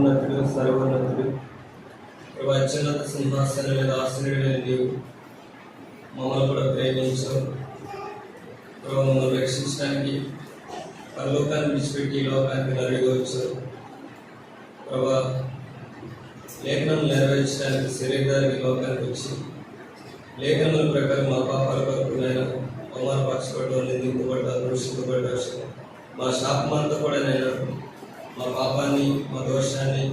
మహోన్నతుడు, సర్వోన్నతుడు, ప్రభు అత్యున్నత సింహాసనం మీద ఆసీనుడైన నీవు మమ్మల్ని కూడా ప్రేమించావు. ప్రభు మమ్మల్ని రక్షించడానికి పరలోకాన్ని విడిచిపెట్టి ఈ లోకానికి నడిగా వచ్చావు. ప్రభా లేఖనం నెరవేర్చడానికి శరీరానికి లోకానికి వచ్చి లేఖనముల ప్రకారం మా పాపాల కొరకు నేను అవమానపరచబడ్డాను, నిందింపబడ్డాను, దూషింపబడ్డాను. మా శాపమంతా కూడా నేను మా పాపాన్ని, మా దోషాన్ని,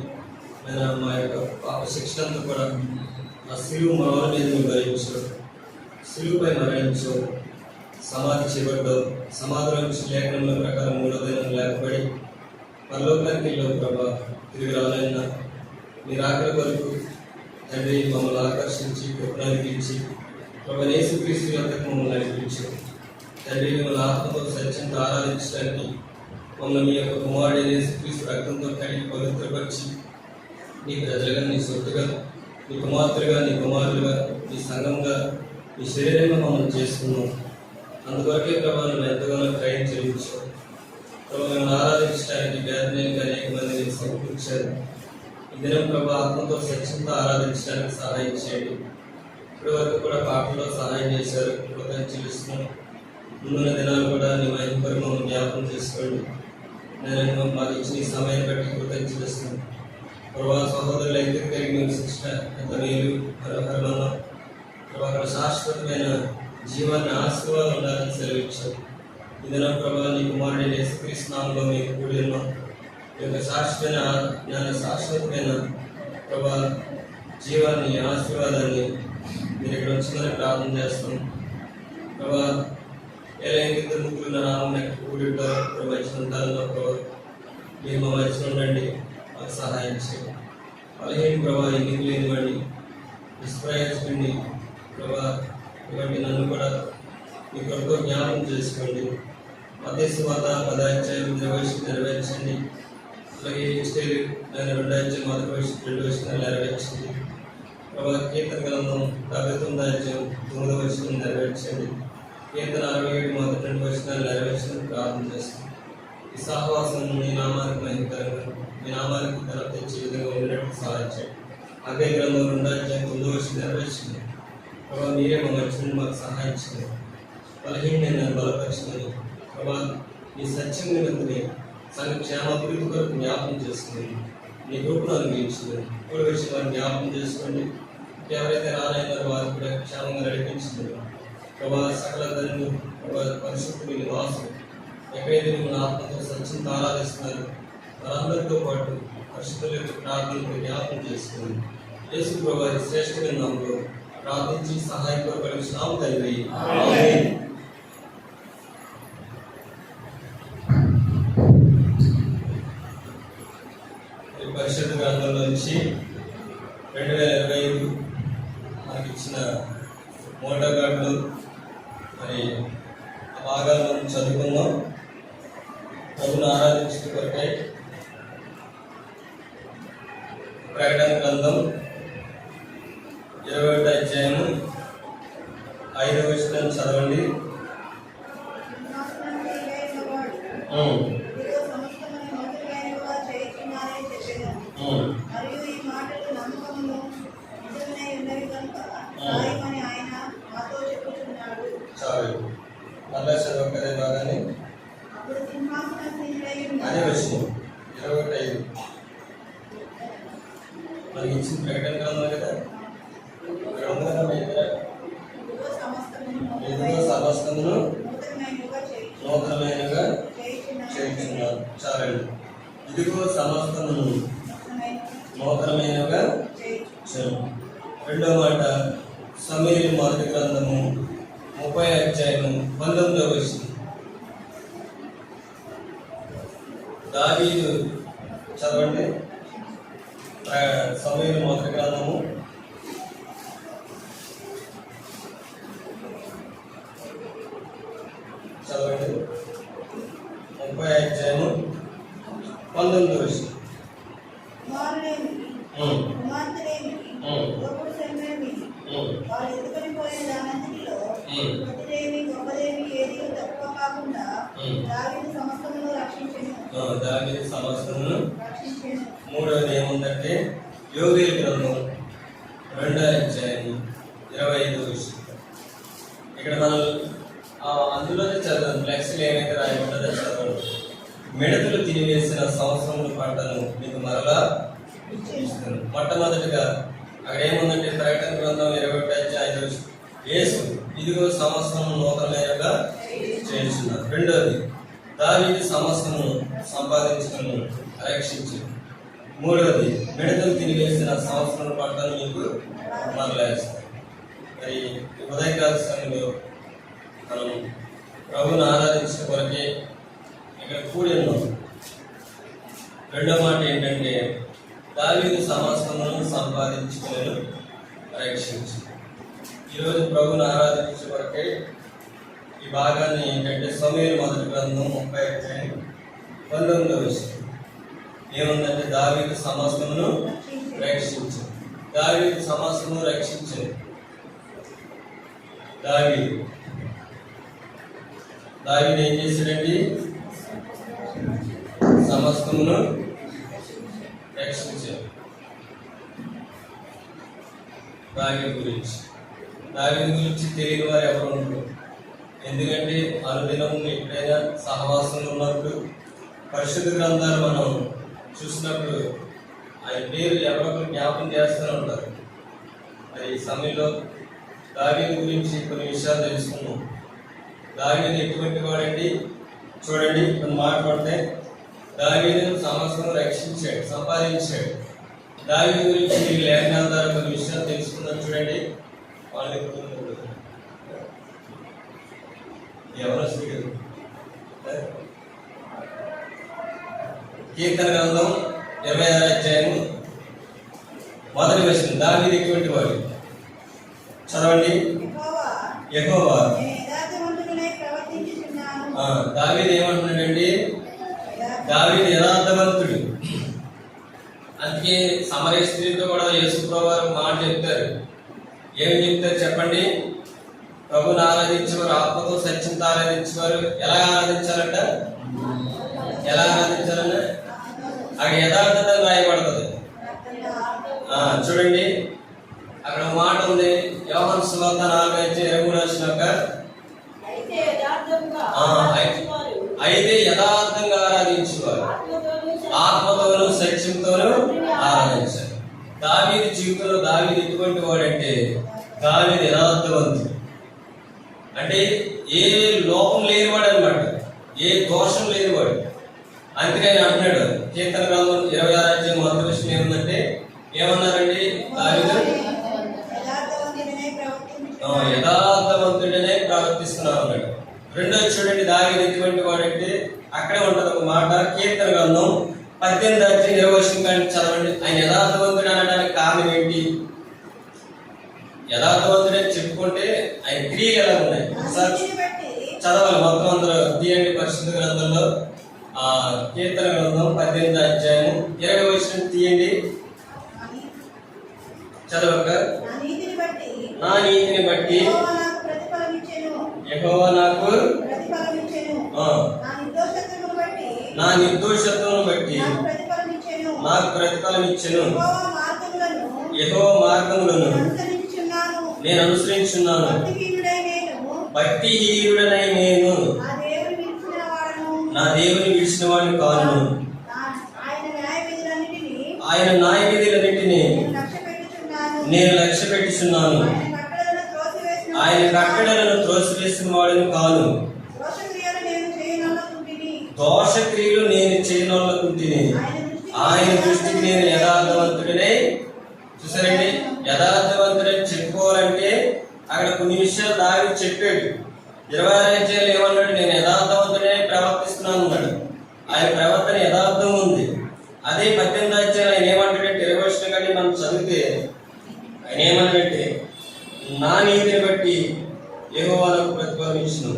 నేను మా యొక్క పాప శిక్షణంతా కూడా ఆ సిలువు మరణ మీద నువ్వు భరించావు. సిలువుపై మరణించావు, సమాధి చేయబడ్డావు. సమాధిలో నుంచి లేఖనముల ప్రకారం 3వ దినం లేకబడి పరలోకానికి వెళ్ళావు. ప్రభా తిరిగి రాలైనా మీరు ఆఖరి వరకు తండ్రి మమ్మల్ని ఆకర్షించి కృపణించి ప్రభు యేసుక్రీస్తు యొక్కకు మమ్మల్ని నడిపించావు. తండ్రి మిమ్మల్ని ఆత్మతో సత్యంతో ఆరాధించడానికి మమ్మల్ని మీ యొక్క కుమారుడు యేసుక్రీస్తు రక్తంతో కడిగి పవిత్రపరిచి నీ ప్రజలుగా, నీ సొత్తుగా, నీ కుమార్తెలుగా, నీ కుమారులుగా, నీ సంఘంగా, నీ శరీరంగా మమ్మల్ని చేసుకున్నాం. అందువరకే ప్రభావం నువ్వు ఎంతగానో క్రయం చెల్లించావు. ప్రభు మిమ్మల్ని ఆరాధించడానికి వేదనగా అనేక మంది నేను సమకూర్చారు. ఈ దినం ప్రభు ఆత్మతో సత్యంతో ఆరాధించడానికి సహాయం చేయండి. ఇప్పటి వరకు కూడా పాటలో సహాయం చేశారు, కృతజ్ఞతలు చెల్లిస్తున్నాం. ముందున్న దినాలు కూడా నీ మహిమ కొరకు మమ్మల్ని జ్ఞాపకం చేసుకోండి. నేను మాకు ఇచ్చిన ఈ సమయం బట్టి కృతజ్ఞతలు చెల్లిస్తున్నాను. ప్రభా సహోదరులు అయితే కలిగి మేము శిక్ష ఎంత మేలు హరహరమన్నా ప్రభా అక్కడ శాశ్వతమైన జీవాన్ని ఆశీర్వాదం ఉండాలని సెలవిచ్చారు. ఈ దినం ప్రభా నీ కుమారుడు యేసుక్రీస్తు నామములో మేము కూడి ఉన్నాం. ఈ యొక్క శాశ్వతమైన ప్రభా జీవాన్ని, ఆశీర్వాదాన్ని మీరు ఇక్కడ వచ్చిందని ప్రార్థన చేస్తాం. ప్రభా ఎలా ఇద్దరు ముగ్గురు నా నామం కూడి ఉంటారు, ప్రభు మధ్య ఉంటారో ప్రభా మీరు మా మధ్య ఉండండి, మాకు సహాయం చేయండి. బలహీన ప్రభా ఎన్నిక లేనివ్వండి, నిష్ప్రయోజకుడిని ప్రభా ఇటువంటి నన్ను కూడా మీ కొరకు జ్ఞాపకం చేసుకోండి. మధ్యస్థవాత 10వ అధ్యాయం నెరవేర్చండి. అలాగే ఇస్టేలు 2వ అధ్యాయం 1వ వచనం నెరవేర్చండి. ప్రభా కీర్తన గ్రంథం 79వ అధ్యాయం 9వ వచనం నెరవేర్చండి. కీర్తన 67 మొదటి 2 వచనాలు నెరవేర్చని ప్రార్థన చేస్తాం. ఈ సహవాసం మీ నామానికి మహిమకరంగా, మీ నామానికి ఘనత తెచ్చే విధంగా ఉండేటట్టు సహాయం చేయండి. అదే గ్రంథం 2వ అధ్యాయం 9వ వచనం నెరవేర్చండి. ప్రభా మీరే మా మధ్య మాకు సహాయం చేయండి. బలహీనమైన బలపరచమని ప్రభా మీ సత్యం నిమిత్తమే సంఘ క్షేమాభివృద్ధి కొరకు జ్ఞాపకం చేసుకుని మీ గ్రూపును అనుగ్రహించుకుని ఇప్పుడు విషయం వారిని జ్ఞాపకం చేసుకోండి. ఎవరైతే రానైనారో వారు కూడా క్షేమంగా నడిపించింది. ప్రభా సకల ధరని ప్రభా పరిశుద్ధి వాసం ఎక్కడైతే మిమ్మల్ని ఆత్మతో సత్యంతో ఆరాధిస్తున్నారు వారందరితో పాటు పరిశుద్ధుల యొక్క ప్రార్థనకు జ్ఞాపకం చేసుకుని యేసు ప్రభా శ్రేష్ఠమైన నామములో ప్రార్థించి సహాయం కొరకలుస్తున్నాము తండ్రి. ఆమేన్. పరిశుద్ధ గ్రంథంలో నుంచి 2025 మనకి ఇచ్చిన మోటగాళ్ళు మరి ఆ భాగాలను చదువుకుందాం. ప్రభుని ఆరాధించడం కొరకై ప్రకటన గ్రంథం 21వ అధ్యాయం 5వ వచనం చదవండి. చాలు మళ్ళా చదవకదే బాగానే అదే వచ్చింది 21:5 మనకి ఇచ్చిన ప్రకటన గ్రంథం కదా. ఇదిగో సమస్తమును నూతనమైనగా చేయించున్నారు. చాలండి. ఇదిగో సమస్తమును నూతనమైనగా చేయండి. రెండో మాట సమూయేలు మొదటి గ్రంథము 30వ అధ్యాయం 19వ వచనం. దావీదు చదవండి. సమూయేలు మొదటి గ్రంథము 30వ అధ్యాయం 19వ వచనం. దావీదు సమస్తమును మూడవది ఏముందంటే యోవేలు గ్రంథం 2:25. ఇక్కడ మనం అందులోనే చదవండి. ఫ్లెక్స్లు ఏమైతే రాయబడ్డదో చదవండి. మిడతలు తినివేసిన సంవత్సరముల పంటను మీకు మరలా ఇస్తున్నాను. మొట్టమొదటిగా అక్కడ ఏముందంటే ప్రకటన గ్రంథం 21:5 యేసు ఇదిగో సంవత్సరం నూతనమైనగా చేస్తున్నారు. రెండవది దావీదు సమస్తమును సంపాదించుకుని రక్షించి. మూడవది మిడతలు తినివేసిన సంవత్సరం పంటను మీకు మరలేస్తారు. మరి ఉదయకాల సమయంలో మనం ప్రభువును ఆరాధించిన కొరకే ఇక్కడ కూడి ఉన్నాం. రెండో మాట ఏంటంటే దావీదు సమస్తమును సంపాదించుకుని రక్షించి. ఈరోజు ప్రభువును ఆరాధించే కొరకే ఈ భాగాన్ని ఏంటంటే సమూయేలు మొదటి గ్రంథం 30:19 ఏముందంటే దావీదు సమస్తమును రక్షించు. దావీదు సమస్తమును రక్షించు. దావీదు ఏం చేశాడండి? సమస్తమును రక్షించాడు. దావీదు గురించి తెలియని వారు ఎవరు ఉండరు. ఎందుకంటే అనుదినం ఎప్పుడైనా సహవాసంలో ఉన్నప్పుడు పరిశుద్ధ గ్రంథాలు మనం చూసినప్పుడు ఆయన పేరు ఎవరొకరు జ్ఞాపకం చేస్తూనే ఉంటారు. మరి ఈ సమయంలో దావీదు గురించి కొన్ని విషయాలు తెలుసుకున్నాం. దావీదు ఎటువంటి వాడండి? చూడండి, కొన్ని మాట్లాడితే దావీదు సమస్యను రక్షించాడు, సంపాదించాడు. దావీదు గురించి ఈ లేఖనాల ద్వారా కొన్ని విషయాలు తెలుసుకుందాం. చూడండి, వాళ్ళు ఎవరు స్పీకర్? కీర్తన గ్రంథం 26:1 దావీదు ఎటువంటి వాడు? చదవండి. యెహోవా దావీదు ఏమంటున్నాడండి? దావీదు యథార్థవంతుడు. అందుకే సమరయ స్త్రీతో కూడా యేసుప్రభువు వారు మాట చెప్తారు. ఏమి చెప్తారు చెప్పండి? ప్రభుని ఆరాధించేవారు ఆత్మతో సత్యంతో ఆరాధించేవారు ఎలా ఆరాధించాలంట? ఎలా ఆరాధించాలంట? అక్కడ యథార్థత రాయబడుతుంది. చూడండి, అక్కడ మాట ఉంది. యోహాను సువార్త 4:23 అయితే యథార్థంగా ఆరాధించేవారు ఆత్మతోనూ సత్యంతోనూ ఆరాధించారు. దావీదు జీవితంలో దావీదు ఎటువంటి వాడంటే దావీదు యథార్థవంతుడు. అంటే ఏ లోపం లేనివాడు అనమాట, ఏ దోషం లేనివాడు. అందుకని అంటున్నాడు కీర్తన గ్రంథం 26:1 ఏముందంటే ఏమన్నారండి? దావీదు యథార్థవంతుడనే ప్రవర్తిస్తున్నాడు అన్నాడు. రెండోది చూడండి, దావీదు ఎటువంటి వాడంటే అక్కడే ఉంటుంది ఒక మాట. కీర్తన గ్రంథం 18:20 చదవండి. ఆయన యథార్థవంతుడు అనడానికి కారణం ఏంటి? యథార్థవంతుడని చెప్పుకుంటే ఆయన క్రియలు ఎలా ఉన్నాయి ఒకసారి చదవాలి. మొత్తం అందరూ తీయండి పరిశుద్ధ గ్రంథంలో. కీర్తన గ్రంథం 18:20 తీయండి, చదవక. నా నీతిని బట్టి యెహోవా నాకు నా నిర్దోషత్వమును బట్టి నాకు ప్రతిఫలం ఇచ్చెను. యెహోవా మార్గములను నేను అనుసరించున్నాను. భక్తిహీనుడనై నేను నా దేవుని విడిచిన వాడిని కాను. ఆయన న్యాయ విధులన్నింటినీ నేను లక్ష్య పెట్టుచున్నాను. ఆయన కట్టడలను త్రోసివేసిన వాడిని కాను. దోషక్రియలు నేను చేయనొల్లకుంటిని. ఆయన దృష్టికి నేను యథార్థవంతుడినే. చూసారండి, యథార్థవంతుడని చెప్పుకోవాలంటే అక్కడ కొన్ని విషయాలు దావీదు చెప్పాడు. 26 ఏమన్నాడు? నేను యథార్థవంతుడే ప్రవర్తిస్తున్నాను అన్నాడు. ఆయన ప్రవర్తన యథార్థం ఉంది. అదే 18 ఆయన ఏమంటాడంటే 20 కానీ మనం చదివితే ఆయన ఏమన్నాడంటే నా నీతిని బట్టి యెహోవా నాకు ప్రతిఫలం ఇచ్చును.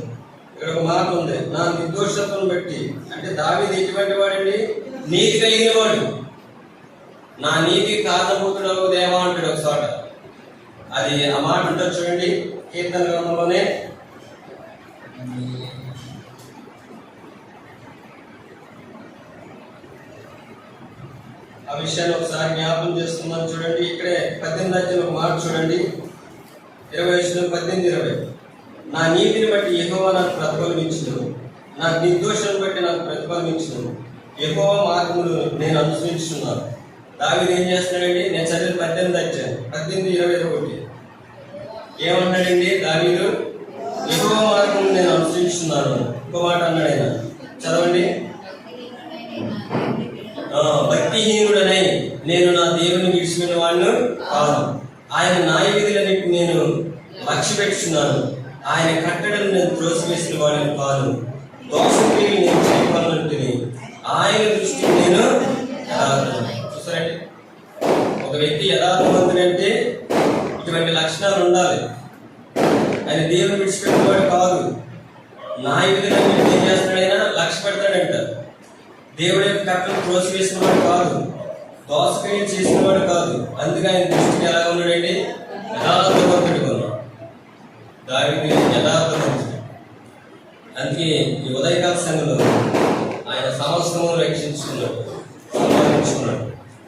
ఇక్కడ ఒక మాట ఉంది, నా నిర్దోషత్వం బట్టి. అంటే దావీదు ఎటువంటి వాడండి? నీతి కలిగిన వాడు. నా నీతి కారణభూతుడు దేవా అంటాడు ఒక చోట. అది ఆ మాట ఉంటుంది చూడండి కీర్తన గ్రంథంలోనే. ఆ విషయాన్ని ఒకసారి జ్ఞాపకం చేస్తున్నాను. చూడండి, ఇక్కడే 18 ఒక మాట చూడండి, 18 నా నీతిని బట్టి యెహోవా నాకు ప్రతిఫలమించును, నా నిర్దోషాలను బట్టి నాకు ప్రతిఫలమించును, యెహోవా మార్గములు నేను అనుసరించున్నాను. దావీదు ఏం చేస్తున్నాడండి? నేను చదివిన 18:21 ఏమన్నాడండి దావీదు? యెహోవా మార్గములు నేను అనుసరించున్నాను. ఇంకో మాట అన్నాడు ఆయన, చదవండి. భక్తిహీనుడనై నేను నా దేవుని విడిచిపోయిన వాడిని కాదు, ఆయన న్యాయ విధులన్నిటి నేను లక్ష్య పెట్టుచున్నాను, ఆయన కట్టడలు నేను త్రోసివేసిన వాడిని కాదు, దోషక్రియలు నేను చేయగలనంటుని, ఆయన దృష్టికి నేను యథార్థం. చూసారండి, ఒక వ్యక్తి యథార్థవంతుడంటే ఇటువంటి లక్షణాలు ఉండాలి. ఆయన దేవుని విడిచిపెట్టేవాడు కాదు, న్యాయ విధులన్నిటి ఏం చేస్తాడైనా లక్ష్య పెడతాడంట. దేవుడి యొక్క కట్టలు త్రోసివేసిన వాడు కాదు, దోషక్రియలు చేసిన వాడు కాదు. అందుకే ఆయన దృష్టికి ఎలా ఉన్నాడండి? యథార్థవంతుడిగా ఉన్నాడు. దావీదు యథార్థవంతుడు. అందుకే ఈ ఉదయకాల సంఘంలో ఆయన సమస్తము రక్షించుకున్నాడు, సంపాదించుకున్నాడు.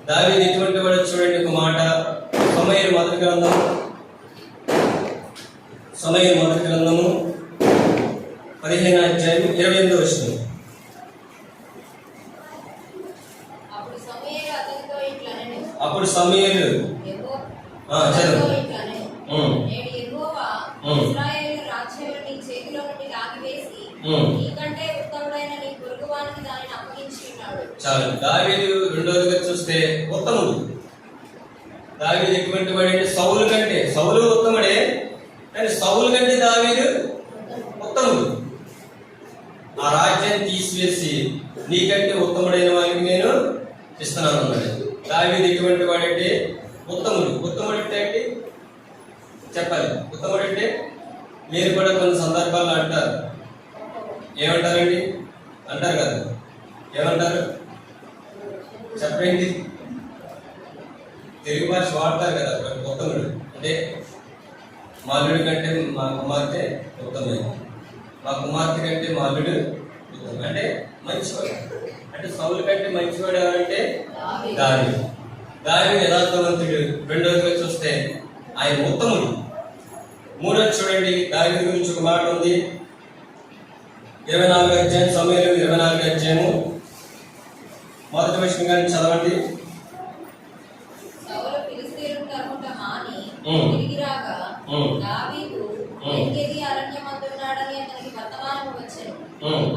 దావీదు ఎటువంటి వాడు? చూడండి ఒక మాట, సమూయేలు మొదటి గ్రంథము 15:28. అప్పుడు సమూయేలు చాలు. దావీదు రెండోదిగా చూస్తే ఉత్తముడు. దావీదు ఎటువంటి వాడంటే సౌలు ఉత్తముడే, కానీ సౌలు కంటే దావీదు ఉత్తముడు. ఆ రాజ్యాన్ని తీసివేసి నీకంటే ఉత్తముడైన వారికి నేను ఇస్తున్నాను అన్నాడు. దావీదు ఎటువంటి వాడంటే ఉత్తముడు. ఉత్తముడంటే ఏంటి చెప్పాలి. ఉత్తముడంటే మీరు కూడా కొన్ని సందర్భాల్లో అంటారు, ఏమంటారండి? అంటారు కదా, ఏమంటారు చెప్పండి. తెలుగు భాష వాడతారు కదా. ఉత్తముడు అంటే మా అల్లుడి కంటే మా కుమార్తె ఉత్తమైంది, మా కుమార్తె కంటే మా అల్లుడు ఉత్తమం అంటే మంచివాడు. అంటే సౌలు కంటే మంచివాడు ఎవరంటే దావీదు యథార్థవంతుడు. రెండోదిగా చూస్తే ఆయన ఉత్తముడు. మూడోది చూడండి, దావీదు గురించి ఒక మాట ఉంది, 24 సమూయేలు 24 మొదటి వచనం కానీ చదవండి.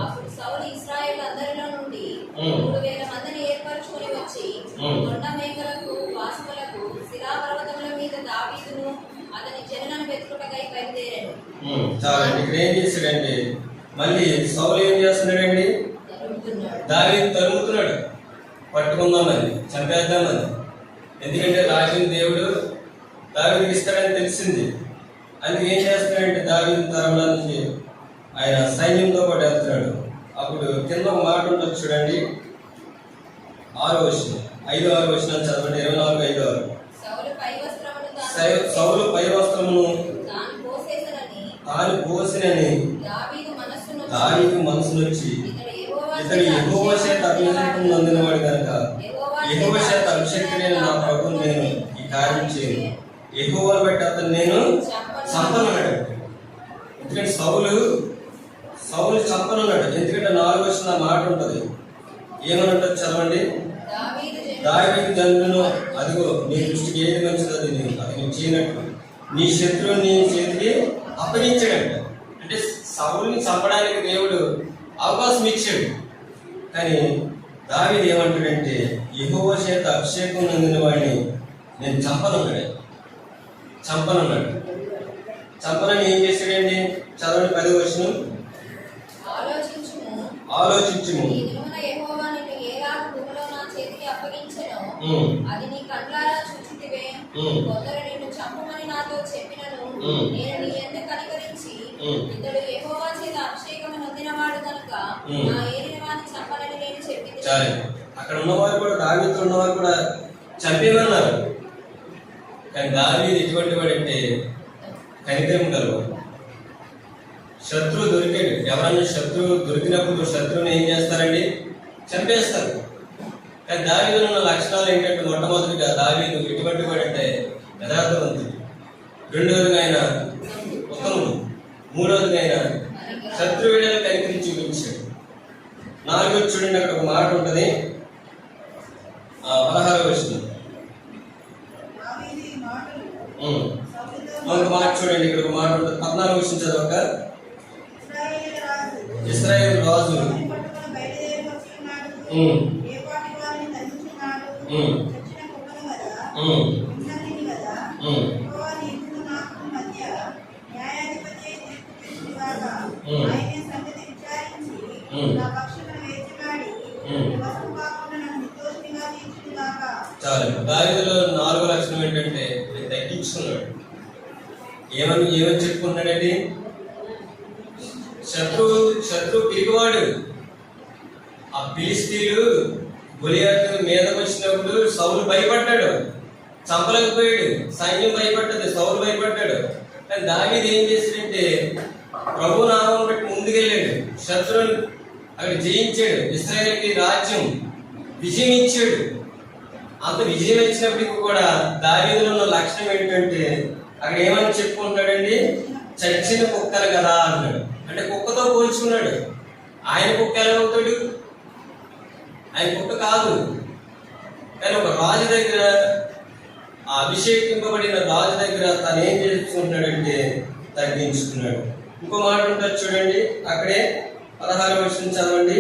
అప్పుడు సౌలు ఇశ్రాయేలు అందరిలో నుండి 3000 మందిని ఏర్పరచుకొని వచ్చి కొండ మేకలకు వాసములకు శిలా పర్వతముల మీద దావీదును అతని జనులను వెతుకుటకై బయలుదేరాడు. చాలండి. ఇక్కడ ఏం చేశాడండి? మళ్ళీ సౌలు ఏం చేస్తున్నాడండి? దావీదు తరుముతున్నాడు, పట్టుకుందామని, చంపేద్దామని. ఎందుకంటే రాజుని దేవుడు దావీదుకి ఇస్తాడని తెలిసింది. అందుకే ఏం చేస్తున్నాడంటే దావీదు తరమడానికి ఆయన సైన్యంతో పాటు వెళ్తున్నాడు. అప్పుడు కింద ఒక మాట ఉంటుంది చూడండి, 5-6 వచనాలు చదవండి. 24:5. సౌలు పై వస్త్రమును తాను పోసినని దావీదు మనసునొచ్చి ఇతడు యెహోవా చేత అభిషేకం నొందినవాడు కనుక యెహోవా చేత అభిషేకుడైన నా ప్రభువును నేను ఈ కార్యం చేయను, యెహోవాను బట్టి అతను నేను చంపనన్నాడు. ఎందుకంటే సౌలు చంపనన్నాడు. ఎందుకంటే 4 వచనం మాట ఉంటుంది, ఏమనంటారు చదవండి. దావీదు జనులను అదిగో నీ దృష్టికి ఏది మంచిదో అది నేను చేయనట్టు నీ శత్రువుని నీ చేతికి అప్పగించాడంట. అంటే సౌలుని చంపడానికి దేవుడు అవకాశం ఇచ్చాడు. కానీ దావీదు ఏమంటాడంటే యెహోవా చేత అభిషేకం నొందిన వాడిని నేను చంపనన్నాడు. చంపనని ఏం చేశాడండి? చదవండి 10వ వచనం. ఆలోచించుము అది నీ కండ్లారా చూచితివే. కొందరు నిన్ను చంపమని నాతో చెప్పినను నేను నీ యందు కనికరించి ఇతడు యెహోవా చేత అభిషేకము నొందినవాడు కనుక నా ఏలిన వారిని చంపనని నేను చెప్పింది. అక్కడ ఉన్నవారు కూడా దావీదుతో ఉన్నవారు కూడా చంపేమన్నారు. కానీ దావీదు ఎటువంటి వాడంటే కనికరం కలవాడు. శత్రువు దొరికాడు. ఎవరన్నా శత్రువు దొరికినప్పుడు శత్రువుని ఏం చేస్తారండి? చంపేస్తారు. కానీ దావీదులో ఉన్న లక్షణాలు ఏంటంటే మొట్టమొదటిగా దావీదు ఎటువంటి వాడంటే యథార్థవంతుడు, రెండవదిగా ఆయన ఉత్తముడు, మూడవదిగా ఆయన శత్రువులను కనికరించి చూపించాడు. నాలుగోది చూడండి, అక్కడ ఒక మాట ఉంటుంది 16వ వచనం. ఒక మాట చూడండి, ఇక్కడ ఒక మాట ఉంటుంది 14వ వచనం చదవక. ఇశ్రాయేలు రాజు చాలు. దావీదులో 4వ లక్షణం ఏంటంటే తగ్గించుకున్నాడు. ఏమని చెప్పుకున్నాడండి? శత్రువు పిరిగివాడు. ఆ ఫిలిష్తీయులు గొలియాతు మీదకు వచ్చినప్పుడు సౌలు భయపడ్డాడు, చంపలేకపోయాడు. సైన్యం భయపడ్డది, సౌలు భయపడ్డాడు. కానీ దావీదు ఏం చేశాడంటే ప్రభు నామం బట్టి ముందుకెళ్ళాడు, శత్రువుని అక్కడ జయించాడు, ఇశ్రాయేలుకి రాజ్యం విజయం ఇచ్చాడు. అంత విజయం ఇచ్చినప్పటికీ కూడా దావీదులో ఉన్న లక్షణం ఏంటంటే అక్కడ ఏమని చెప్పుకుంటాడండి? చచ్చిన కుక్కలు కదా అన్నాడు. అంటే కుక్కతో పోల్చుకున్నాడు. ఆయన కుక్క ఎలా అవుతాడు? ఆయన కుక్క కాదు. కానీ ఒక రాజు దగ్గర, ఆ అభిషేకింపబడిన రాజు దగ్గర తను ఏం చేసుకుంటున్నాడంటే తగ్గించుకున్నాడు. ఇంకో మాట ఉంటుంది చూడండి, అక్కడే 16వ వచనం చదవండి.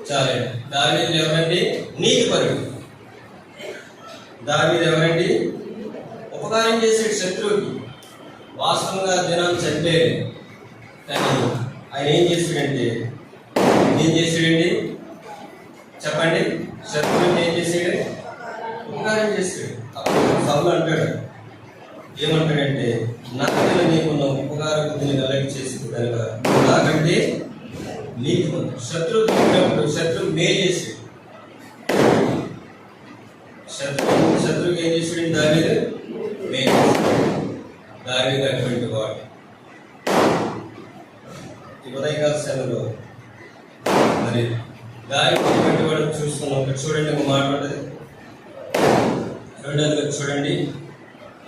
సరే, దావీదు ఎవరండి? నీతిపరుడు. దావీదు ఎవరండి? ఉపకారం చేసాడు శత్రువుకి. వాస్తవంగా దినాన్ని చంపేది, కానీ ఆయన ఏం చేశాడండి? చెప్పండి. శత్రువుని ఏం చేశాడు? ఉపకారం చేశాడు. అప్పుడు సౌలు అంటాడు, ఏమంటాడంటే నాకైనా నీకున్న ఉపకార బుద్ధిని వెల్లడి చేసింది కనుక నాకంటే నీకు శత్రువు తిరిగినప్పుడు శత్రువు మేలు చేశాడు. శత్రువుకి ఏం చేశాడు? దావీదు మేలు. దావీదు అటువంటి వాడు. ఈ ఉదయకాల సమయంలో మరి దావీదు అటువంటి వాడు చూస్తున్నాం. ఒకటి చూడండి, ఒక మాట ఉంటుంది. రెండోది చూడండి,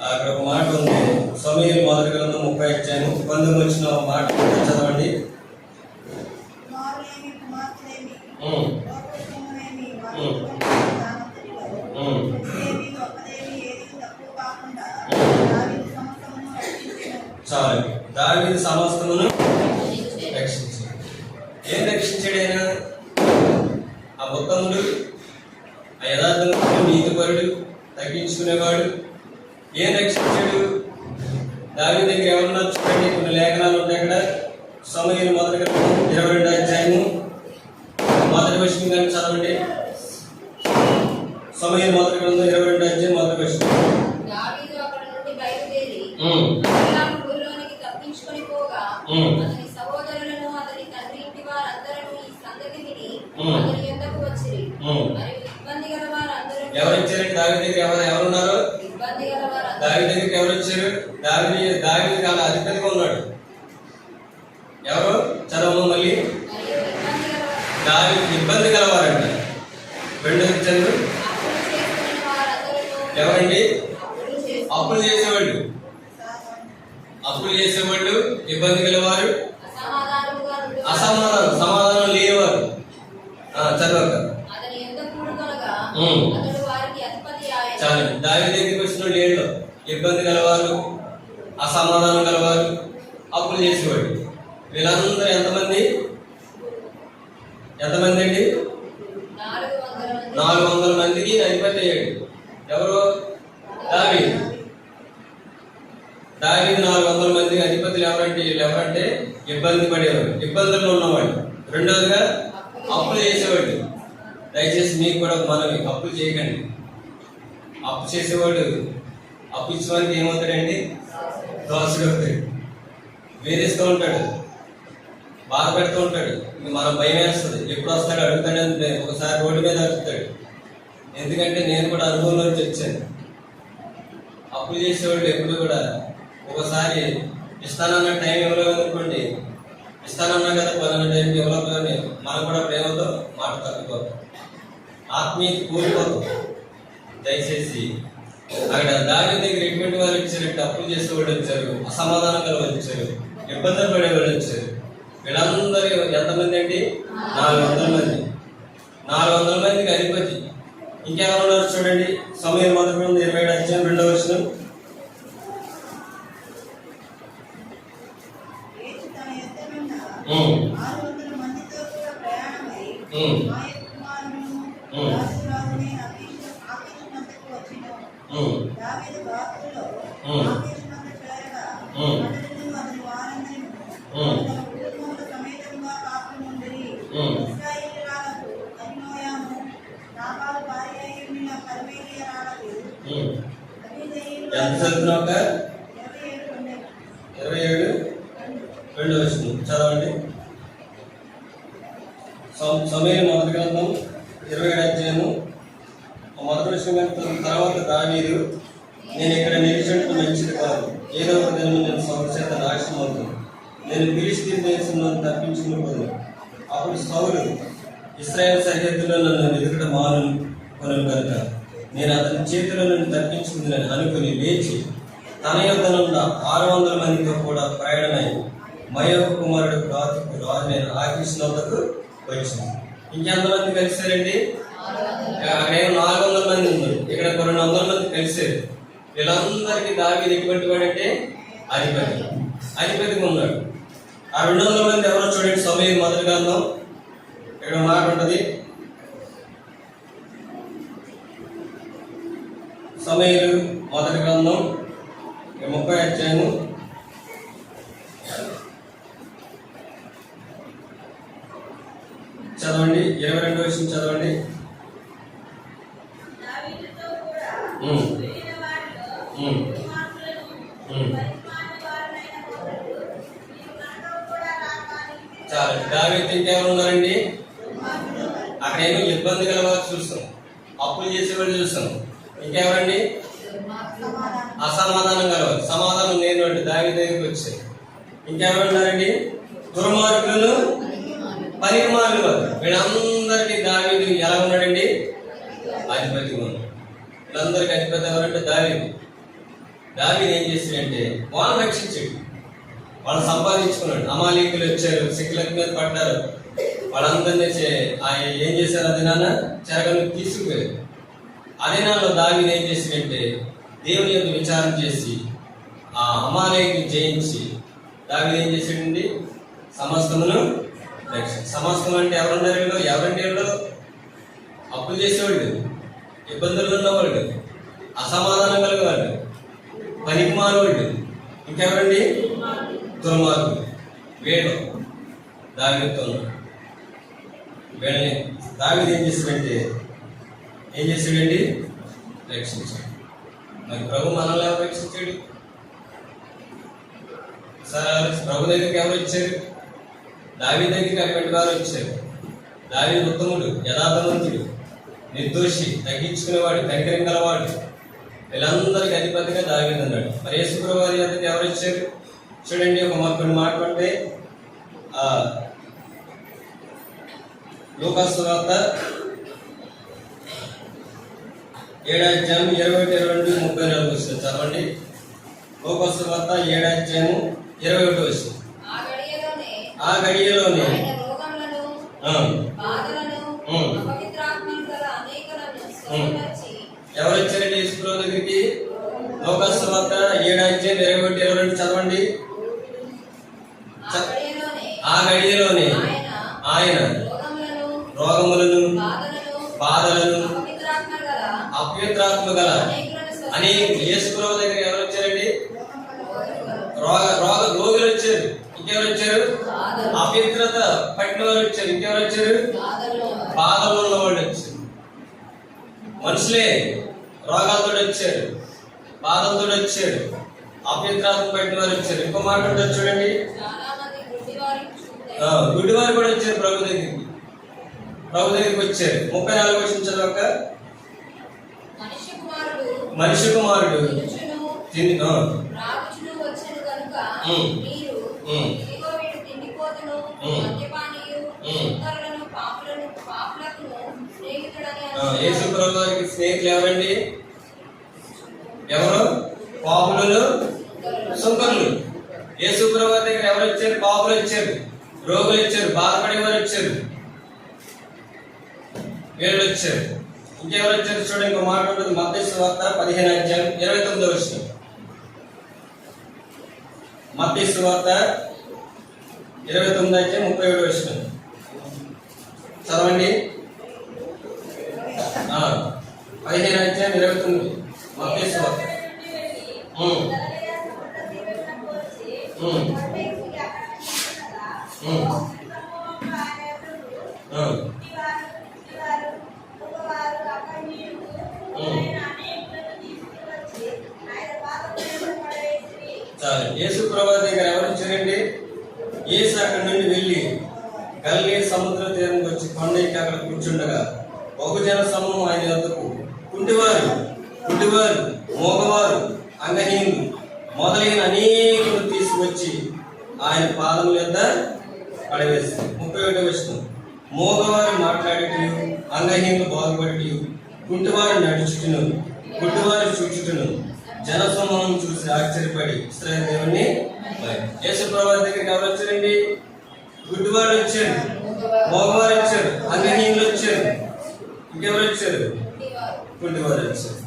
అక్కడ ఒక మాట ఉంది. సమూయేలు మొదటి గ్రంథం 30 అధ్యాయం 19 వచ్చిన మాట చదవండి. చాలు. దావీదు సమస్తమును రక్షించాడు. ఏం రక్షించాడు ఆయన? ఆ ఉత్తముడు, ఆ యథార్థవంతుడు, నీతిపరుడు, తగ్గించుకునేవాడు. ఏం రక్షించాడు? దావీదు దగ్గర ఎవరన్నా చూడండి, కొన్ని లేఖనాలు ఉన్నాయి అక్కడ. సమూయేలు మొదటి గ్రంథం 22వ అధ్యాయము మొదటి వచనం కానీ చదవండి. సమూయేలు మొదటి గ్రంథం 22వ అధ్యాయం మొదటి వచనం. దావీదు అక్కడ నుండి బయలుదేరి ఊరిలోనికి తప్పించుకొని పోగా అతని సహోదరులను అతని తండ్రి ఇంటి వారందరూ ఈ సంగతి విని అతని యొద్దకు వచ్చిరి. మరియు ఇబ్బంది గల వారందరూ ఎవరు ఇచ్చారండి? దావీదు దగ్గర ఎవరున్నారు? ఇబ్బంది గల వారందరూ దావీదు దగ్గరికి ఎవరు వచ్చారు? దావీదు కాదు అధిపతిగా ఉన్నాడు. ఎవరు? చదవము మళ్ళీ. దావీదు ఇబ్బంది గలవారంట. రెండోది చదువు. ఎవరండి? అప్పులు చేసేవాళ్ళు. ఇబ్బంది గలవారు, సమాధానం లేనివారు. చదవక చాలు. దావీదు దగ్గరికి వచ్చిన లేళ్ళు ఇబ్బంది గలవారు, అసమాధానం గలవారు, అప్పులు చేసేవాడు. వీళ్ళందరూ ఎంతమంది అండి? 400 మందికి అధిపతి అయ్యాడు. ఎవరు? దావీదు. 400 మందికి అధిపతులు ఎవరంటే ఇబ్బంది పడేవాడు, ఇబ్బందుల్లో ఉన్నవాడు. రెండోదిగా అప్పులు చేసేవాడు. దయచేసి మీకు కూడా మనవి, అప్పులు చేయకండి. అప్పు చేసేవాడు అప్పు ఇచ్చిన వారికి ఏమవుతాడండి? దోసుడు అవుతాడు, వేధిస్తూ ఉంటాడు, బాధ పెడుతూ ఉంటాడు. ఇంక మనం భయం వేస్తుంది, ఎప్పుడు వస్తాడు అడుగుతాడు. ఒకసారి రోడ్డు మీద అడుగుతాడు. ఎందుకంటే నేను కూడా అనుభవంలోంచి వచ్చాను. అప్పులు చేసేవాళ్ళు ఎప్పుడు కూడా ఒకసారి ఇస్తానన్న టైం ఇవ్వలేదు అనుకోండి, ఇస్తానన్నా కదా పలానా టైంకి ఇవ్వలేదని మనం కూడా ప్రేమతో మాట తప్పిపోతాం, ఆత్మీయత కోల్పోతాం. దయచేసి అక్కడ దావీదు దగ్గర ఎటువంటి వాళ్ళు వచ్చారంటే అప్పులు చేసేవాళ్ళు వచ్చారు, అసమాధానం గల వాళ్ళు వచ్చారు, ఇబ్బందులు పడేవాళ్ళు వచ్చారు. వీళ్ళందరూ ఎంతమంది అండి? 400 మంది. 400 మందికి అధిపతి. ఇంకెవరున్నారు చూడండి. సమయం 27 అధ్యాయం 2వ వచనం. ఎంత చదువుతున్నావు? 27 వచనం చదవండి. సమయం మొదటి గ్రంథం 27 అధ్యాయము మొదటి వచనం. తర్వాత దావీదు, నేను ఇక్కడ నిలిచినట్టు మంచిది కాదు, ఏదో ఒక దినం నేను సంవత్సర నాశనం అవుతుంది, నేను ఫిలిష్తీన్ దేశంలో తప్పించుకుని. అప్పుడు సౌలు, ఇశ్రాయేలు సరిహద్దులో నన్ను వెతుకడం మానుకొను కనుక నేను అతని చేతిలో నన్ను తప్పించుకుందని అనుకుని లేచి తన యొద్దనున్న 600 మందితో కూడా ప్రయాణమై మయోకు కుమారుడు రాజుకు రాజునైన ఆకీషు వద్దకు వచ్చింది. ఇంకెంతమంది కలిశారండి? అక్కడేమో 400 మంది ఉన్నారు, ఇక్కడ 200 మంది కలిశారు. వీళ్ళందరికీ దావీదు ఎటువంటి వాడంటే అధిపతిగా ఉన్నాడు. ఆ 200 మంది ఎవరో చూడండి. సమయం మొదటి గ్రంథం ఇక్కడ మాట ఉంటుంది. సమయం మొదటి గ్రంథం 30 అధ్యాయము చదవండి. 22వ వచనం చదవండి. చాలు. దావీదు ఇంకెవరు ఉన్నారండి? అక్కడేమో ఇబ్బంది గల వారు చూస్తాం, అప్పులు చేసేవాళ్ళు చూస్తాం. ఇంకెవరండి? అసమాధానం గలవారు. సమాధానం లేని వాడు దావీదు దగ్గరికి వచ్చారు. ఇంకెవరు ఉన్నారండి? దుర్మార్గులను, పనికి మాలిన వారు. వీళ్ళందరికీ దావీదు ఎలా ఉన్నాడండి? అధిపతిగా ఉన్నాడు. వీళ్ళందరికీ అధిపతి ఎవరంటే దావీదు. దావీదు ఏం చేశాడంటే వాళ్ళని రక్షించాడు, వాళ్ళు సంపాదించుకున్నాడు. అమాలీకులు వచ్చారు, సిక్కులకు మీద పడ్డారు, వాళ్ళందరినీ ఏం చేశారు? అది నాన్న చెరగను తీసుకుపోయారు. అదే నాలో దావీదు ఏం చేశాడంటే దేవుని యొక్క విచారణ చేసి ఆ అమాలేకుని జయించి దావీదు ఏం చేశాడండి? సమస్తమును రక్షణ. సమస్తం అంటే ఎవరున్నారు? ఎవరంటే అప్పులు చేసేవాళ్ళు, ఇబ్బందులు ఉన్నవాళ్ళు, అసమాధానం కలిగేవాళ్ళు, పనికి మానవాళ్ళు. ఇంకెవరండి? దుర్మార్గులు. వీళ్ళు దావీదుతో ఉన్నారు. వీళ్ళని దావీదు ఏం చేశాడంటే రక్షించాడు. మరి ప్రభు మనల్ని ఎవరు రక్షించాడు? సరే, ప్రభు దగ్గరికి ఎవరు వచ్చారు? దావీదు దగ్గరికి అటువంటి వారు వచ్చారు. దావీదు ఉత్తముడు, యథార్థవంతుడు, నిర్దోషి, తగ్గించుకునేవాడు, కనికరం గలవాడు. వీళ్ళందరికీ అధిపతిగా దావీదు అన్నాడు. మరి యేసు ప్రభు వారి దగ్గరికి ఎవరు వచ్చారు చూడండి. కొన్ని మాట్లాడితే లూకాసు సువార్త 7వ అధ్యాయం 21, 22, 34 వచనం చదవండి. లూకాసు సువార్త 7వ అధ్యాయం 21 వచనం. ఆ గడియలోనే ఎవరు వచ్చారండి యేసు ప్రభు దగ్గరికి? లూకాసు సువార్త 7వ అధ్యాయం 21, 22 చదవండి. ఆ గడియలోనే ఆయన రోగములను, బాధలను, అపవిత్రాత్మ గల అనేక యేసు ప్రభు దగ్గర ఎవరు వచ్చారండి? రోగులు వచ్చారు. ఇంకెవరు వచ్చారు? అపవిత్రత పట్టిన వారు వచ్చారు. ఇంకెవరు వచ్చారు? బాధలు ఉన్న వాళ్ళు వచ్చారు. మనుషులే రోగాలతో వచ్చారు. బాధలతో వచ్చారు, అపవిత్రాత్మ పట్టిన వారు వచ్చారు. ఇంకో మాట ఉంటుంది చూడండి, గుడ్డివారు కూడా వచ్చారు ప్రభు దగ్గరికి. ప్రభు దగ్గరికి వచ్చారు. 34 వచనం చదవక, మనిషి కుమారుడు యేసు ప్రభు వారికి స్నేహితులు ఎవరండి? ఎవరు? పాపులు, సుంకరులు. యేసు ప్రభు వారి దగ్గర ఎవరు వచ్చారు? పాపులు వచ్చారు, రోగులు వచ్చారు, బాధపడేవారు వచ్చారు, వీళ్ళు వచ్చారు. ఇంకెవరు వచ్చారు చూడండి. ఇంకో మాట ఉంటుంది, మత్తయి సువార్త 15:29 వచనం. మత్తయి సువార్త 29:37 వచనం చదవండి. 15:29 మత్తయి సువార్త. యేసు ప్రభు దగ్గర ఎవరు వచ్చారండి? యేసు అక్కడి నుండి వెళ్ళి గలిలయ సముద్ర తీరానికి వచ్చి కొండ ఎక్కి అక్కడ కూర్చుండగా బహుజన సమూహం ఆయన వద్దకు కుంటివారు, మోగవారు, అంగహీనులు మొదలైన అనేకులు తీసుకొచ్చి ఆయన పాదముల యొద్ద పడవేస్తారు. 31 వచనం. మోగవారు మాట్లాడేటయు, అంగహీనులు బాగుపడేటయు, కుంటివారు నడుచుటను, గుడ్డివారు చూచుటను జనసమూహం చూసి ఆశ్చర్యపడి ఇశ్రాయేలు దేవుణ్ణి. యేసు ప్రభు దగ్గరికి ఎవరు వచ్చారండి? గుడ్డివారు వచ్చారు, మోగవారు వచ్చారు, అంగహీనులు వచ్చారు, ఇంకెవరు వచ్చారు? గుడ్డివారు వచ్చారు.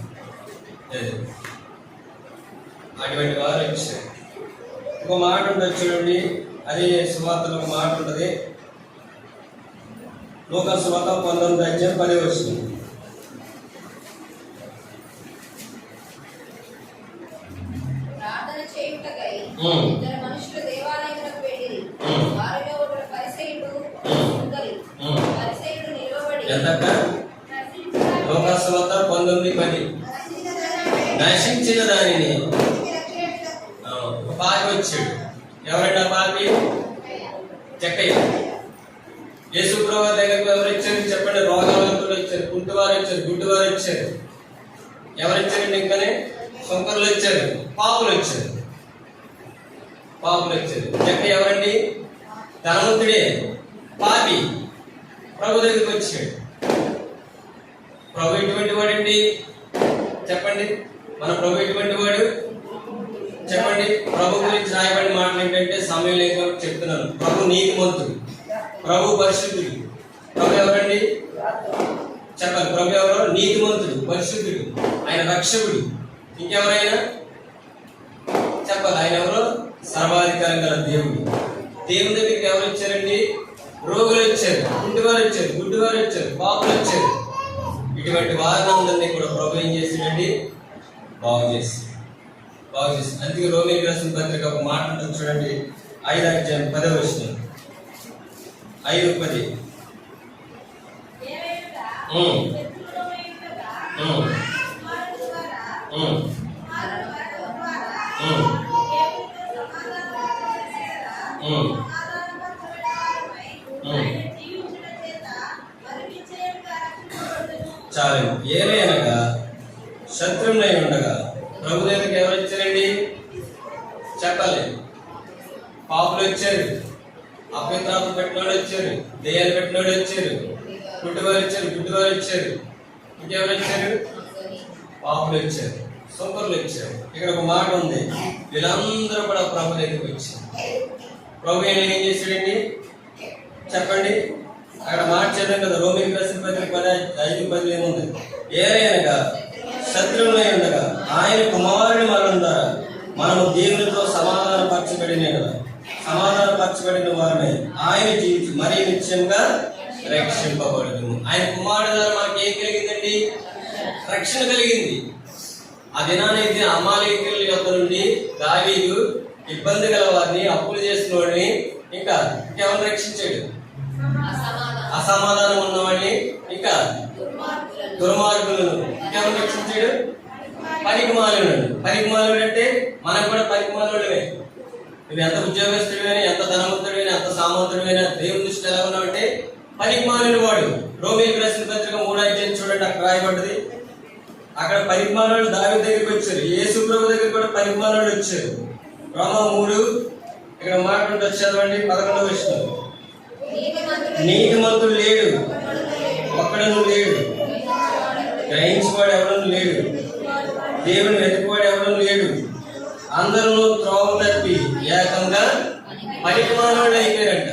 అటువంటి వారు వచ్చారు. ఒక మాట ఉంటుంది చూడండి, అదే సువార్తలో ఒక మాట ఉంటుంది. లోకా సువార్త 19:10 వచనం. ఇద్దరు మనుషులు దేవాలయమునకు వెళ్ళిరి. వారిలో ఒకడు పరిసయ్యుడు, పరిసయ్యుడు నిలవబడి లోకా సువార్త 19:10 నశించిన దానిని ఒక పాపి వచ్చాడు. ఎవరైనా పాపి? చెక్కయ్య. యేసు ప్రభు దగ్గరకు ఎవరు వచ్చారు చెప్పండి? రోగాలతో వచ్చారు, కుంటివారు వచ్చారు, గుడ్డివారు వచ్చారు. ఎవరు వచ్చారండి? ఇంకానే సుంకరులు వచ్చారు, పాపులు వచ్చారు. చెక్క ఎవరండి? ధనవంతుడే, పాపి ప్రభు దగ్గరికి వచ్చాడు. ప్రభు ఎటువంటి వాడండి చెప్పండి? మన ప్రభు ఎటువంటి వాడు చెప్పండి? ప్రభు గురించి రాయబడిన మాటలు ఏంటంటే సమయం లేక చెప్తున్నాను. ప్రభు నీతిమంతుడు, ప్రభు పరిశుద్ధుడు. ప్రభు ఎవరండి చెప్పండి? ప్రభు ఎవరు? నీతిమంతుడు, పరిశుద్ధుడు, ఆయన రక్షకుడు. ఇంకెవరైనా చెప్పాలి? ఆయన ఎవరు? సర్వాధికారం గల దేవుడు. దేవుని దగ్గరికి ఎవరు వచ్చారండి? రోగులు వచ్చారు, కుంటివారు వచ్చారు, గుడ్డివారు వచ్చారు, పాపులు వచ్చారు. ఇటువంటి వారిని కూడా ప్రభు ఏం చేశాడండి? బాగు చేసి. అందుకే రోమీయులకు రాసిన పత్రిక ఒక మాట ఉంటుంది చూడండి, 5:10 వచనం. 5:10 చాలు. ఏమైనగా శత్రువులై ఉండగా ప్రభు దగ్గరికి ఎవరు వచ్చారండి చెప్పాలి? పాపులు వచ్చారు, అపవిత్రాత్మ పెట్టినోడు వచ్చారు, దెయ్యాలు పెట్టినోడు వచ్చారు, గుడ్డివారు వచ్చారు, ఇంకెవరు వచ్చారు? పాపులు వచ్చారు, సుంకరులు వచ్చారు. ఇక్కడ ఒక మాట ఉంది, వీళ్ళందరూ కూడా ప్రభు దగ్గరికి వచ్చారు. ప్రభు ఏం చేశాడండి చెప్పండి? అక్కడ మాట చేద్దాం కదా, రోమీయులకు రాసిన పత్రిక 5:10 ఏముంది? ఏరైనగా శత్రువులై ఉండగా ఆయన కుమారుని మరణం ద్వారా మనము దేవునితో సమాధానపరచబడిన వారమే ఆయన జీవించి మరీ నిత్యంగా రక్షింపబడదు. ఆయన కుమారుడు ద్వారా మనకి ఏం కలిగిందండి? రక్షణ కలిగింది. ఆ దినానైతే అమాలేకీయుల యొద్ద నుండి దావీదు ఇబ్బంది గల వారిని, అప్పులు చేసిన వాడిని, ఇంకా ఇంకెవరిని రక్షించాడు? అసమాధానం ఉన్నవాడిని, ఇంకా దుర్మార్గులను ఇంకెవరిని రక్షించాడు? పనికిమాలినోడు. పనికిమాలినోడు అంటే మనకు కూడా పనికిమాలినోడమే. నువ్వు ఎంత ఉద్యోగస్తుడివైనా, ఎంత ధనవంతుడివైనా, ఎంత సామంతుడివైనా దేవుని దృష్టిలో ఎలా ఉన్నావంటే పనికిమాలిన వాడు. రోమీయులకు రాసిన పత్రిక 3:5 చూడండి, అక్కడ రాయబడ్డది. అక్కడ పనికిమాలినోడు దావీదు దగ్గరికి వచ్చారు. యేసు ప్రభు దగ్గర కూడా పనికిమాలినోడు వచ్చారు. రోమా 3 ఇక్కడ మాట ఉంటుంది, చదవండి 11వ వచనం. నీతిమంతుడు లేడు, ఒక్కడను లేడు, గ్రహించేవాడు ఎవడను లేడు, దేవుని వెతుకువాడు ఎవడను లేడు, అందరూ త్రోవ తప్పి ఏకంగా పనికిమాలినోళ్ళు అయిపోయారంట.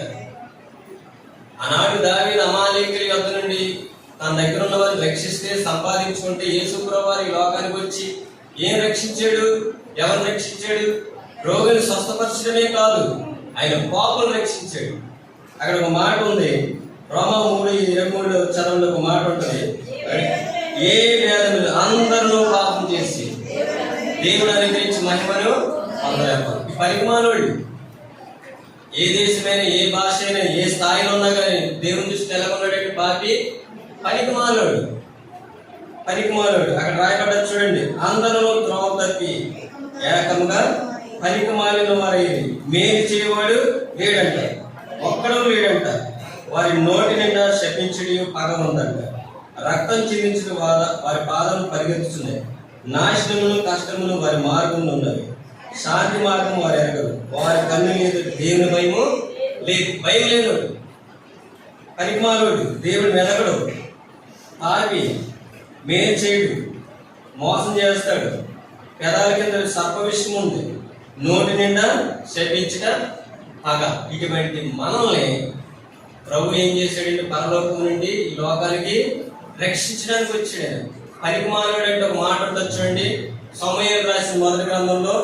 ఆనాడు దావీదు అమాలేకీయుల యొద్ద నుండి తన దగ్గర ఉన్న వారిని రక్షిస్తే, సంపాదించుకుంటే, యేసు ప్రభువు ఈ లోకానికి వచ్చి ఏం రక్షించాడు? ఎవరిని రక్షించాడు? రోగుని స్వస్థపరచడమే కాదు, ఆయన పాపులను రక్షించాడు. అక్కడ ఒక మాట ఉంది, రోమా 3:23 చదవండి. ఒక మాట ఉంటుంది, ఏ వేదములు అందరూ పాపం చేసి దేవుడు అనుగ్రహించి మహిమను పొందలేకపోతే. ఈ పనికిమాలినోడు ఏ దేశమైనా, ఏ భాష అయినా, ఏ స్థాయిలో ఉన్నా కానీ దేవుని దృష్టి ఎలా ఉన్నాడంటే పాపి, పనికిమాలినోడు. పనికిమాలినోడు అక్కడ రాయబడ్డది చూడండి. అందరూ త్రోవ తప్పి ఏకంగా పనికిమాలిన వారైంది, మేలు చేయవాడు లేడంట, ఒక్కడూ లేడంట. వారి నోటి నిండా శపించుడి పగ ఉందంట. రక్తం చిందించిన వారి పాదం పరిగెత్తుతున్నాయి. నాశనమును కష్టమును వారి మార్గంలో ఉన్నవి. శాంతి మార్గం వారు ఎరగరు. వారి కన్ను మీద దేవుని భయము లేదు. భయం లేనోడు, పనికిమాలినోడు, దేవుని వెనకడు, ఆవి మేలు చేయడు, మోసం చేస్తాడు, పెదాల కింద సర్ప విషయం ఉంది, నోటి నిండా శపించట పగ. ఇటువంటి మనల్ని ప్రభు ఏం చేశాడంటే పరలోకం నుండి ఈ లోకానికి రక్షించడానికి వచ్చాడు. పనికిమాలినోడు అంటే ఒక మాట ఉంటుంది చూడండి. సమూయేలు రాసిన మొదటి గ్రంథంలో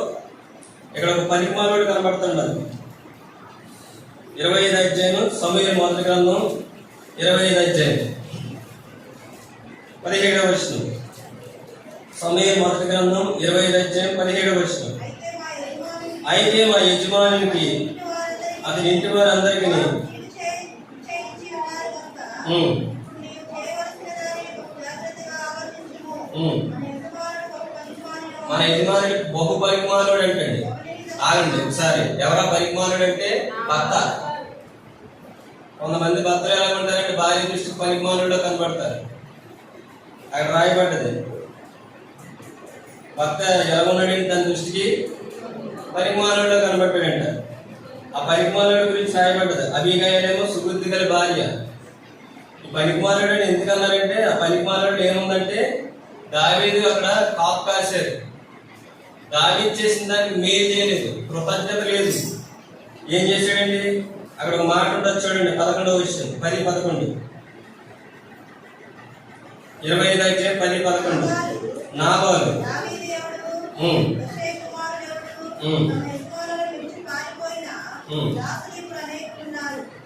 ఇక్కడ ఒక పనికిమాలినోడు కనబడుతున్నాడు. 25వ అధ్యాయం, సమూయేలు మొదటి గ్రంథం 25వ అధ్యాయం 17వ వచనం. సమూయేలు మొదటి గ్రంథం 25వ అధ్యాయం 17వ వచనం. అయితే మా యజమానికి అతని ఇంటి వారందరికీ మన యజమానుడు బహు పనికిమాలినోడు అంటండి. ఆగండి ఒకసారి, ఎవరా పనికిమాలినోడు అంటే భర్త. కొంతమంది భర్తలు ఎలా ఉంటారంటే భార్య దృష్టికి పనికిమాలినోడు కనబడతారు. అక్కడ రాయబడ్డది, భర్త ఎలా ఉన్నాడంటే తన దృష్టికి పనికిమాలినోడు కనబడ్డాడంట. ఆ పనికిమాలినోడు గురించి రాయబడ్డది. అబీగయలేమో సుబుద్ధి గల భార్య. ఈ పనికిమాలినోడు ఎందుకన్నారంటే, ఆ పనికిమాలినోడు ఏముందంటే దావీదు అక్కడ కాపు కాశారు. దావీదు చేసిన దానికి మేలు చేయలేదు, కృతజ్ఞత లేదు. ఏం చేశాడండి? అక్కడ ఒక మాట ఉంటుంది చూడండి, 11వ విషయం 10-11 25వ అధ్యాయం 10-11. నాబాలు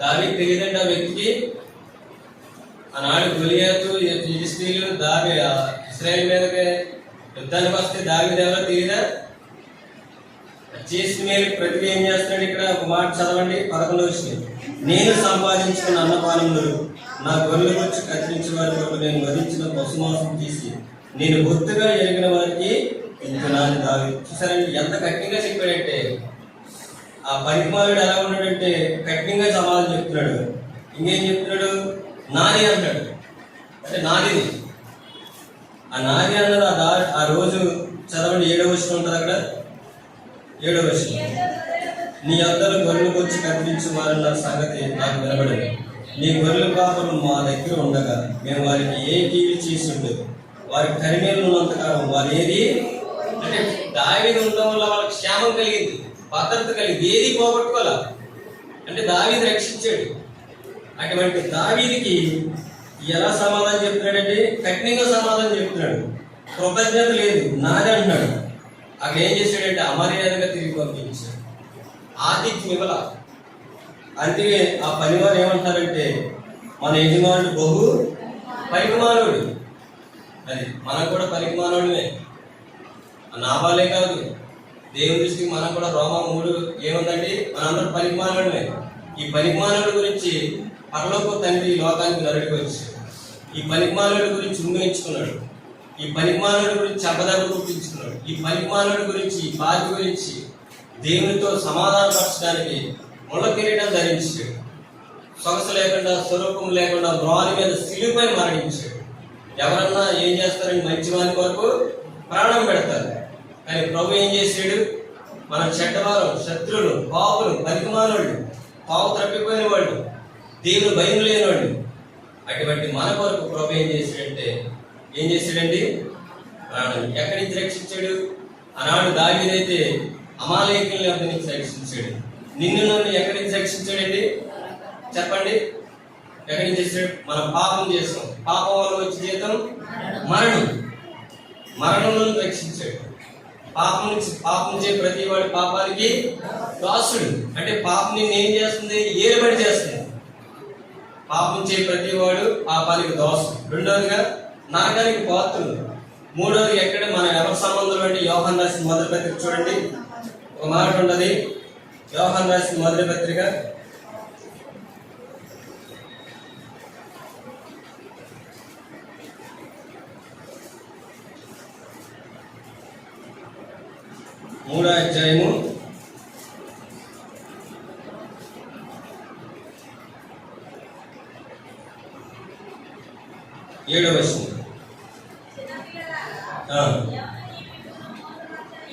దావీదు తెలియదండి ఆ వ్యక్తికి. ఆనాడు గొలియాతు ఫిలిష్తీయులు ఇశ్రాయేలు మీదకి యుద్ధానికి వస్తే దావీదు ఎవరో తెలియదా? చేసిన మేలు ప్రతిగా ఏం చేస్తున్నాడు? ఇక్కడ ఒక మాట చదవండి, 11వ విషయం. నేను సంపాదించుకున్న అన్నపానములు నా గొర్రెలు వచ్చి కత్తిరించిన వారి కొరకు నేను వధించిన పశుమాంసం తీసి నేను బొత్తుగా ఎరిగిన వారికి ఇంతనాన్ని దావీదు. చూసారండి ఎంత కఠినంగా చెప్పాడంటే. ఆ పనికిమాలినోడు ఎలా ఉన్నాడంటే కఠినంగా సమాధానం చెప్తున్నాడు. ఇంకేం చెప్తున్నాడు? నాది అంటాడు. అంటే నాది. ఆ నాది అన్నది ఆ రోజు చదవండి, 7వ వచనం ఉంటుంది అక్కడ. 7వ వచనం. నీ అద్దరు గొర్రెలు వచ్చి కత్తిరించు వారన్న సంగతి నాకు వినబడింది. నీ గొర్రెల పాపలు మా దగ్గర ఉండగా మేము వారికి ఏ కీడు చేసి ఉండదు. వారి కరిమేలు ఉన్నంతకాలం వారు ఏది అంటే దావీదు ఉండడం వల్ల వాళ్ళకి క్షేమం కలిగింది, భద్రత కలిగింది, ఏది పోగొట్టుకోలే. అంటే దావీదు రక్షించాడు. అటువంటి దావీదుకి ఎలా సమాధానం చెప్తున్నాడంటే కఠినంగా సమాధానం చెప్తున్నాడు. కృతజ్ఞత లేదు, నాదే అంటున్నాడు. అక్కడ ఏం చేశాడంటే అమర్యాదగా తిరిగి పంపించాడు. ఆతిథ్యం ఇవ్వాల. అందుకే ఆ పనివారు ఏమంటారంటే మన యజమానుడు బహు పనికిమాలినోడు. అది మనం కూడా పనికిమాలినోడుమే. నాబాలే కాదు, దేవుని దృష్టికి మనం కూడా రోమా 3 ఏముందండి? మనందరూ పనికిమాలినోడుమే. ఈ పనికిమాలినోడు గురించి పరలోక తండ్రి లోకానికి నరుడికి వచ్చాడు. ఈ పనికిమాలినోడు గురించి ఉమ్మేయించుకున్నాడు. ఈ పనికిమానుడి గురించి అబద్ధం గుర్తించుకున్నాడు. ఈ పనికిమానుడి గురించి, ఈ బాధ గురించి దేవునితో సమాధానపరచడానికి ముళ్ళ కిరీటం ధరించాడు. సొగసు లేకుండా, స్వరూపం లేకుండా మ్రాని మీద సిలువపై మరణించాడు. ఎవరన్నా ఏం చేస్తారని మంచి వారి కొరకు ప్రాణం పెడతారు. కానీ ప్రభు ఏం చేశాడు? మన చెడ్డవారు, శత్రువులు, పాపులు, పనికిమానులు, పావు తప్పిపోయిన వాళ్ళు, దేవుని భయం లేని వాళ్ళు, అటువంటి మన కొరకు ప్రభు ఏం చేశాడంటే ప్రాణం ఎక్కడి నుంచి రక్షించాడు? ఆనాడు దావీదైతే అమాలేకుల యొద్ద నుంచి రక్షించాడు. నిన్ను నన్ను ఎక్కడి నుంచి రక్షించాడండి? చెప్పండి, ఎక్కడి నుంచి చేశాడు? మనం పాపం చేస్తాం, పాపం వల్ల వచ్చే జీతం మరణం. మరణం నుండి రక్షించాడు. పాపం చే ప్రతి వాడి పాపానికి దాసుడు. అంటే పాపం నిన్ను ఏం చేస్తుంది? ఏలుబడి చేస్తుంది. పాపం చే ప్రతి వాడు పాపానికి దాసుడు. రెండవదిగా నరకానికి పాత్రుడు. మూడవది ఎక్కడ మన ఎవరి సంబంధం అంటే యోహాను రాసిన మొదటి పత్రిక చూడండి, ఒక మాట ఉన్నది. యోహాను రాసిన మొదటి పత్రిక 3వ అధ్యాయము 7వ వచనం.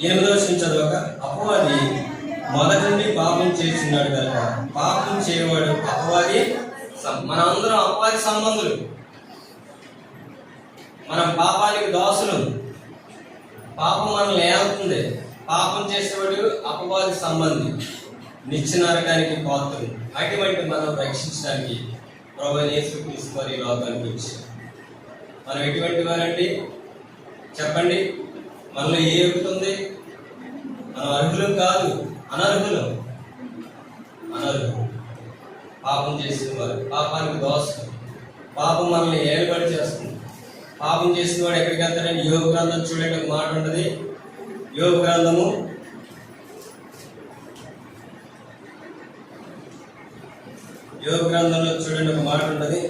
8వ వచనం చదవక, అపవాది మొదటి నుండి పాపం చేస్తున్నాడు కనుక పాపం చేయవాడు అపవాది. మనందరం అపవాది సంబంధులు. మనం పాపానికి దాసులు. పాపం మనల్ని ఏమవుతుంది? పాపం చేసేవాడు అపవాది సంబంధి, నిత్య నరకానికి పాత్రుడు. అటువంటి మనం రక్షించడానికి ప్రభువైన యేసుక్రీస్తు వారు ఈ లోకానికి వచ్చారు. మనం ఎటువంటి వారండి? చెప్పండి. మనలో ఏ ఉంటుంది? మనం అర్హులం కాదు, అనర్హులం. పాపం చేసిన వారు, పాపానికి దోషం. పాపం మనల్ని ఏలుబడి చేస్తుంది. పాపం చేసిన వాడు ఎక్కడికి వెళ్తాడని యోగ గ్రంథం చూడండి, ఒక మాట ఉంటుంది. యోగ గ్రంథము 20వ చూడండి, ఒక మాట ఉంటుంది.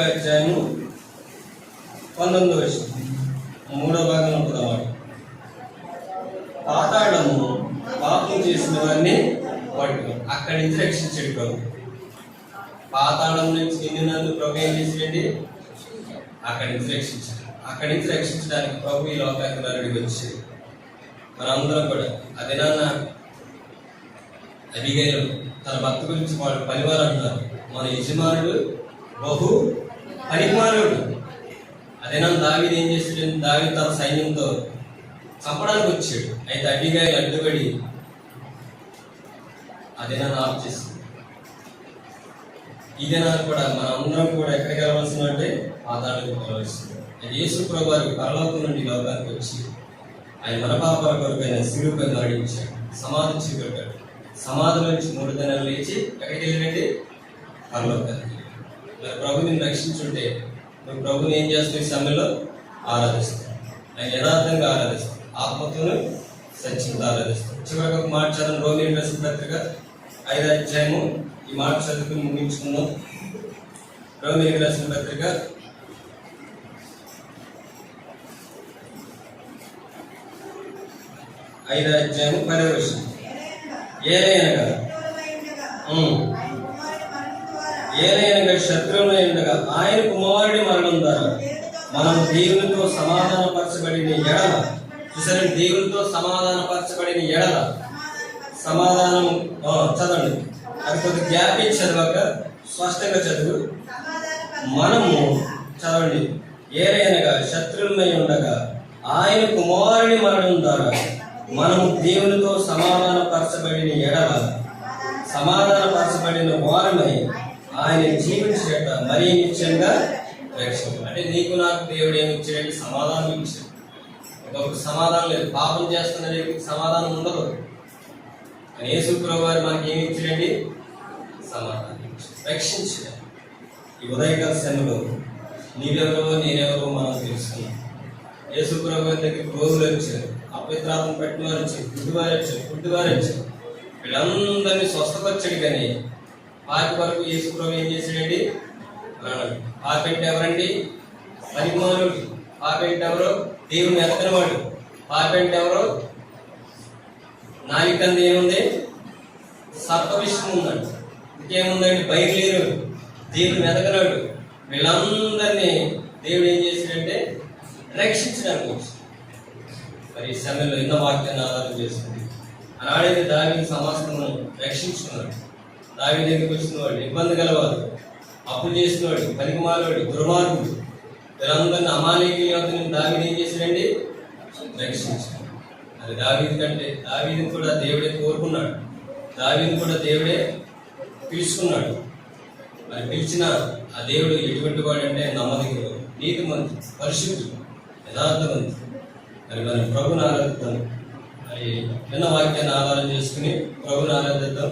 అధ్యాయము 19వ వచనం, 3వ భాగంలో ఉంటుందన్నమాట. పాతాళము పాపం చేసిన వారిని పట్టు, అక్కడి నుంచి రక్షించాడు ప్రభు. పాతాళం నుంచి నిన్ను నన్ను ప్రభు ఏం చేసేయండి? అక్కడి నుంచి రక్షించాడు. అక్కడి నుంచి రక్షించడానికి ప్రభు ఈ లోకానికి నరుడికి వచ్చాడు. మనందరం కూడా అదే నాన్న అబిగైలు తన భర్త గురించి వాళ్ళు పనివారు అంటున్నారు. మన యజమానుడు బహు పనిమానుడు. అదేనా దావీదు ఏం చేశాడు? దావీదు తన సైన్యంతో చంపడానికి వచ్చాడు. అయితే అబిగైలు అడ్డుపడి అదేనా ఆఫ్ చేసింది. ఇదేనా కూడా మన అందరం కూడా ఎక్కడికి వెళ్ళవలసిన అంటే పాతాళానికి వెళ్ళవలసింది. యేసు ప్రభు వారికి పరలోకం నుండి లోకానికి వచ్చి ఆయన మన పాపాల కొరకు ఆయన శిలువపై మరణించాడు, సమాధి చేయబడ్డాడు. సమాధి నుంచి 3 దినాలు లేచి ఎక్కడికి వెళ్ళండి? పరలోకానికి. మరి ప్రభుని రక్షించుంటే నువ్వు ప్రభుని ఏం చేస్తావు? ఈ సమయంలో ఆరాధిస్తావు. ఆయన యథార్థంగా ఆరాధిస్తావు, ఆత్మతోను సత్యంతో ఆరాధిస్తావు. చివరికి ఒక మాట చదవండి. రోమీయులకు రాసిన పత్రిక 5వ అధ్యాయము. ఈ మాట చదువుకుని ముగించుకుందాం. రోమీయులకు రాసిన పత్రిక 5వ అధ్యాయము 10వ వచనం. ఏలైనగా శత్రువులై ఉండగా ఆయన కుమారుడి మరణం ద్వారా మనం దేవునితో సమాధానపరచబడిన ఎడల, చూసారండి, దేవునితో సమాధానపరచబడిన ఎడల, సమాధానం చదవండి, అది కొద్ది గ్యాప్ ఇచ్చి చదవక స్పష్టంగా చదువు. మనము చదవండి. ఏలైనగా శత్రువులై ఉండగా ఆయన కుమారుడి మరణం ద్వారా మనము దేవునితో సమాధానపరచబడిన ఎడల, సమాధానపరచబడిన వారమై ఆయన జీవించేట మరీ నిత్యంగా రక్షణ. అంటే నీకు నాకు దేవుడు ఏమి ఇచ్చాడంటే సమాధానం ఇచ్చాడు. ఒకప్పుడు సమాధానం లేదు. పాపం చేస్తున్న వ్యక్తికి సమాధానం ఉండదు. కానీ యేసు ప్రభువు వారు మనకి ఏమి ఇచ్చాడండి? సమాధానం ఇచ్చాడు, రక్షించాడు. ఈ ఉదయకాల సమయంలో నీవెవరో నేనెవరో మనం తెలుసుకున్నాం. యేసు ప్రభు దగ్గరికి రోగులు వచ్చారు, అపవిత్రాత్మ పెట్టిన వారు వచ్చారు, గుడ్డివారు వచ్చారు. వీళ్ళందరినీ స్వస్థపరిచాడు. కానీ పాపి వరకు యేసు ప్రభు ఏం చేశాడండి? పాపి అంటే ఎవరండి? పరిమాణుడు. పాపి అంటే ఎవరు? దేవుని ఎత్తనవాడు. పాపి అంటే ఎవరు? నాలికంది ఏముంది? సర్ప విషయం ఉందండి. ఇంకేముందండి? బయలుదేరు, దేవుని ఎదగనాడు. వీళ్ళందరినీ దేవుడు ఏం చేశాడంటే రక్షించడానికి వచ్చి మరి ఈ సమయంలో ఎన్నో వాక్యాన్ని ఆధారం చేసుకుంది. ఆనాడైతే దావీదు సమస్తను రక్షించుకున్నాడు. దావీదు దగ్గరికి వచ్చిన వాడు, ఇబ్బంది గలవాడు, అప్పులు చేసినవాడు, పనికిమాలవాడు, దుర్మార్గుడు, వీళ్ళందరినీ అమాలేకీయుల యొద్ద నుండి దావీదు ఏం చేశాడండి? రక్షించాడు. అది దావీదు కంటే దావీదుని కూడా దేవుడే కోరుకున్నాడు. దావీదుని కూడా దేవుడే పిలుచుకున్నాడు. మరి పిలిచిన ఆ దేవుడు ఎటువంటి వాడంటే నమ్మదగినవాడు, నీతిమంతుడు, పరిశుద్ధుడు, యథార్థవంతుడు. మరి మనం ప్రభుని ఆరాధిద్దాం. మరి విన్న వాక్యాన్ని ఆధారం చేసుకుని ప్రభుని ఆరాధిద్దాం.